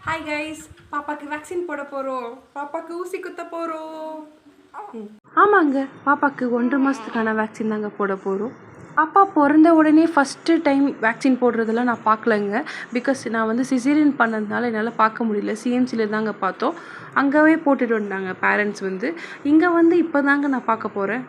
Hi guys, பாப்பாக்கு vaccine போட போகிறோம். பாப்பாக்கு ஊசி குத்த போகிறோம். ஆமாங்க, பாப்பாக்கு 1.5 மாதத்துக்கான வேக்சின் தாங்க போட போகிறோம். பாப்பா பிறந்த உடனே ஃபஸ்ட்டு டைம் வேக்சின் போடுறதெல்லாம் நான் பார்க்கலங்க. பிகாஸ் நான் வந்து சிசேரியன் பண்ணதுனால என்னால் பார்க்க முடியல. சிஎம்சியில் தாங்க பார்த்தோம். அங்கேவே போட்டுட்டு வந்தாங்க பேரண்ட்ஸ் வந்து. இங்கே வந்து இப்போ தாங்க நான் பார்க்க போகிறேன்.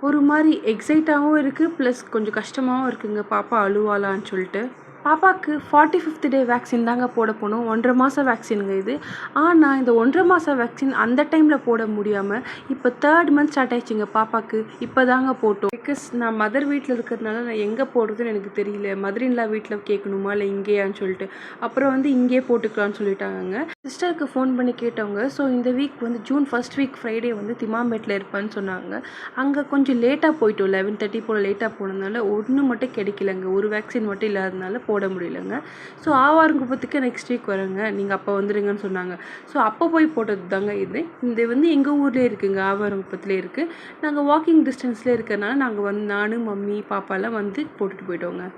ஒரு மாதிரி எக்ஸைட்டாகவும் இருக்குது, ப்ளஸ் கொஞ்சம் கஷ்டமாகவும் இருக்குங்க. பாப்பா அழுவாளான்னு சொல்லிட்டு. பாப்பாவுக்கு 45th டே வேக்சின் தாங்க போட போகணும். 1.5 மாதம் வேக்சினுங்க இது. ஆனால் இந்த 1.5 மாதம் வேக்சின் அந்த டைமில் போட முடியாமல் இப்போ 3rd மந்த் ஸ்டார்ட் ஆயிடுச்சுங்க பாப்பாவுக்கு. இப்போ தாங்க போட்டோம். பிகாஸ் நான் மதர் வீட்டில் இருக்கிறதுனால நான் எங்கே போடுறதுன்னு எனக்கு தெரியல. மதர்-இன்-லா வீட்டில் கேட்கணுமா இல்லை இங்கேயான்னு சொல்லிட்டு அப்புறம் வந்து இங்கேயே போட்டுக்கலான்னு சொல்லிட்டாங்க. சிஸ்டருக்கு ஃபோன் பண்ணி கேட்டவங்க. ஸோ இந்த வீக் வந்து ஜூன் 1st வீக் ஃப்ரைடே வந்து திமாம்பேட்டில் இருப்பேன்னு சொன்னாங்க. அங்கே கொஞ்சம் லேட்டாக போயிட்டோம். 11:30 போல் லேட்டாக போனதுனால ஒன்று மட்டும் கிடைக்கலங்க. ஒரு வேக்சின் மட்டும் இல்லாததுனால போட முடியலங்க. ஸோ ஆவாரங்குப்பத்துக்கு நெக்ஸ்ட் வீக் வரேங்க, நீங்கள் அப்போ வந்துடுங்கன்னு சொன்னாங்க. ஸோ அப்போ போய் போட்டது தாங்க இது. இது வந்து எங்கள் ஊர்லேயே இருக்குங்க, ஆவாரங்குப்பத்துலேயே இருக்குது. நாங்கள் வாக்கிங் டிஸ்டன்ஸ்லேயே இருக்கிறனால நாங்கள் வந்து நான், மம்மி, பாப்பாலாம் வந்து போட்டுட்டு போயிட்டோங்க.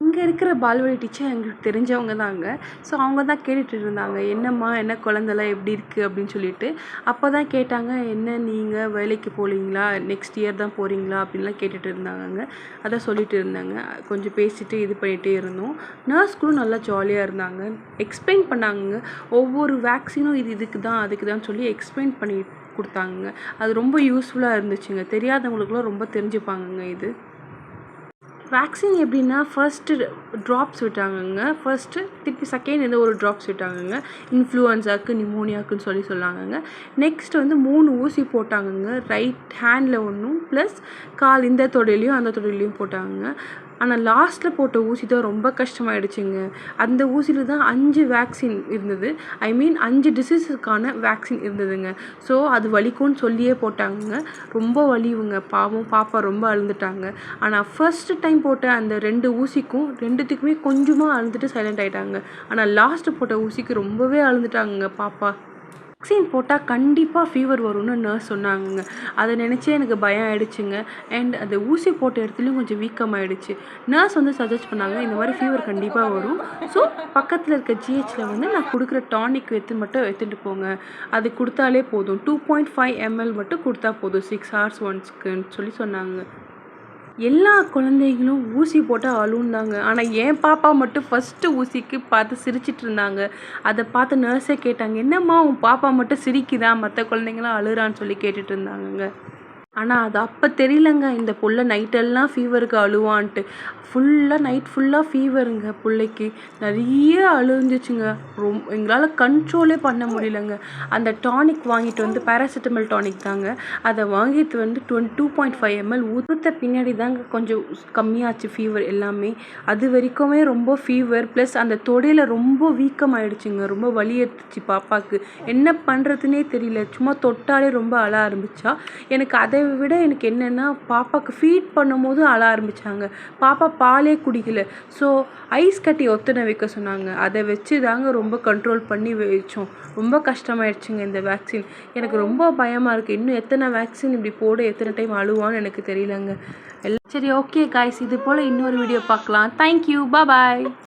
இங்கே இருக்கிற பால்வாடி டீச்சர் எங்களுக்கு தெரிஞ்சவங்க தாங்க. ஸோ அவங்க தான் கேட்டுட்டு இருந்தாங்க, என்னம்மா என்ன குழந்தெல்லாம் எப்படி இருக்குது அப்படின்னு சொல்லிட்டு. அப்போ தான் கேட்டாங்க, என்ன நீங்கள் வேலைக்கு போகலீங்களா, நெக்ஸ்ட் இயர் தான் போகிறீங்களா அப்படின்லாம் கேட்டுட்டு இருந்தாங்கங்க. அதான் சொல்லிட்டு இருந்தாங்க. கொஞ்சம் பேசிட்டு இது பண்ணிகிட்டே இருந்தோம். நர்ஸ்களும் நல்லா ஜாலியாக இருந்தாங்க. எக்ஸ்பிளைன் பண்ணாங்க, ஒவ்வொரு வேக்சினும் இது இதுக்கு தான் அதுக்கு தான் சொல்லி எக்ஸ்பிளைன் பண்ணி கொடுத்தாங்க. அது ரொம்ப யூஸ்ஃபுல்லாக இருந்துச்சுங்க. தெரியாதவங்களுக்குலாம் ரொம்ப தெரிஞ்சுப்பாங்கங்க இது. வேக்சின் எப்படின்னா ஃபர்ஸ்ட்டு ட்ராப்ஸ் விட்டாங்கங்க. ஃபர்ஸ்ட்டு திருப்பி செகண்ட் வந்து ஒரு ட்ராப்ஸ் விட்டாங்கங்க. இன்ஃப்ளூயன்ஸாக்கு நிமோனியாக்குன்னு சொன்னாங்கங்க. நெக்ஸ்ட் வந்து 3 ஊசி போட்டாங்கங்க. ரைட் ஹேண்டில் ஒன்றும் ப்ளஸ் கால் இந்த தொடையிலையும் அந்த தொடையிலையும் போட்டாங்க. ஆனால் லாஸ்ட்டில் போட்ட ஊசி தான் ரொம்ப கஷ்டமாயிடுச்சுங்க. அந்த ஊசியில் தான் 5 வேக்சின் இருந்தது. ஐ மீன் 5 டிசீஸுக்கான வேக்சின் இருந்ததுங்க. ஸோ அது வலிக்கும்னு சொல்லியே போட்டாங்க. ரொம்ப வலிவுங்க. பாவம் பாப்பா ரொம்ப அழுந்துட்டாங்க. ஆனால் ஃபர்ஸ்ட்டு டைம் போட்ட அந்த 2 ஊசிக்கும் 2த்துக்குமே கொஞ்சமாக அழுந்துட்டு சைலண்ட் ஆகிட்டாங்க. ஆனால் லாஸ்ட்டு போட்ட ஊசிக்கு ரொம்பவே அழுந்துட்டாங்க பாப்பா. வேக்சின் போட்டால் கண்டிப்பாக ஃபீவர் வரும்னு நர்ஸ் சொன்னாங்க. அதை நினச்சே எனக்கு பயம் ஆகிடுச்சுங்க. அண்ட் அந்த ஊசி போட்ட இடத்துலையும் கொஞ்சம் வீக்கமாகிடுச்சு. நர்ஸ் வந்து சஜஸ்ட் பண்ணாங்க, இந்த மாதிரி ஃபீவர் கண்டிப்பாக வரும். ஸோ பக்கத்தில் இருக்க ஜிஹெச்சில் வந்து நான் கொடுக்குற டானிக் எடுத்துகிட்டு போங்க. அது கொடுத்தாலே போதும். 2.5 ml மட்டும் கொடுத்தா போதும் 6 hours ஒன்ஸ்க்குன்னு சொன்னாங்க. எல்லா குழந்தைகளும் ஊசி போட்டால் அழுந்தாங்க. ஆனால் என் பாப்பா மட்டும் ஃபஸ்ட்டு ஊசிக்கு பார்த்து சிரிச்சிட்டு இருந்தாங்க. அதை பார்த்து நர்ஸே கேட்டாங்க, என்னம்மா உன் பாப்பா மட்டும் சிரிக்குதா, மற்ற குழந்தைங்களாம் அழுறான்னு சொல்லி கேட்டுட்டு இருந்தாங்கங்க. ஆனால் அது அப்போ தெரியலங்க, இந்த புள்ள நைட்டெல்லாம் ஃபீவருக்கு அழுவான்ட்டு. நைட் ஃபுல்லாக ஃபீவருங்க. பிள்ளைக்கு நிறைய அழுந்துச்சுங்க. எங்களால் கண்ட்ரோலே பண்ண முடியலங்க. அந்த டானிக் வாங்கிட்டு வந்து பேராசிட்டமல் டானிக் தாங்க, அதை வாங்கிட்டு வந்து 2.5 ml ஊற்ற பின்னாடி தாங்க கொஞ்சம் கம்மியாச்சு ஃபீவர் எல்லாமே. அது வரைக்குமே ரொம்ப ஃபீவர் ப்ளஸ் அந்த தொடையில் ரொம்ப வீக்கமாகிடுச்சுங்க. ரொம்ப வலி எடுத்துச்சு பாப்பாவுக்கு. என்ன பண்ணுறதுனே தெரியல. சும்மா தொட்டாலே ரொம்ப அழ ஆரம்பித்தா. எனக்கு அதை விட எனக்கு என்னென்னா, பாப்பாவுக்கு ஃபீட் பண்ணும்போது அழ ஆரம்பித்தாங்க. பாப்பா பாலே குடிக்கல. ஸோ ஐஸ் கட்டி ஒத்தனை வைக்க சொன்னாங்க. அதை வச்சு தாங்க ரொம்ப கண்ட்ரோல் பண்ணி வச்சோம். ரொம்ப கஷ்டமாயிடுச்சுங்க இந்த வேக்சின். எனக்கு ரொம்ப பயமாக இருக்குது. இன்னும் எத்தனை வேக்சின் இப்படி போட எத்தனை டைம் அழுவான்னு எனக்கு தெரியலங்க. சரி, ஓகே காய்ஸ், இது போல் இன்னொரு வீடியோ பார்க்கலாம். தேங்க்யூ, பாய்.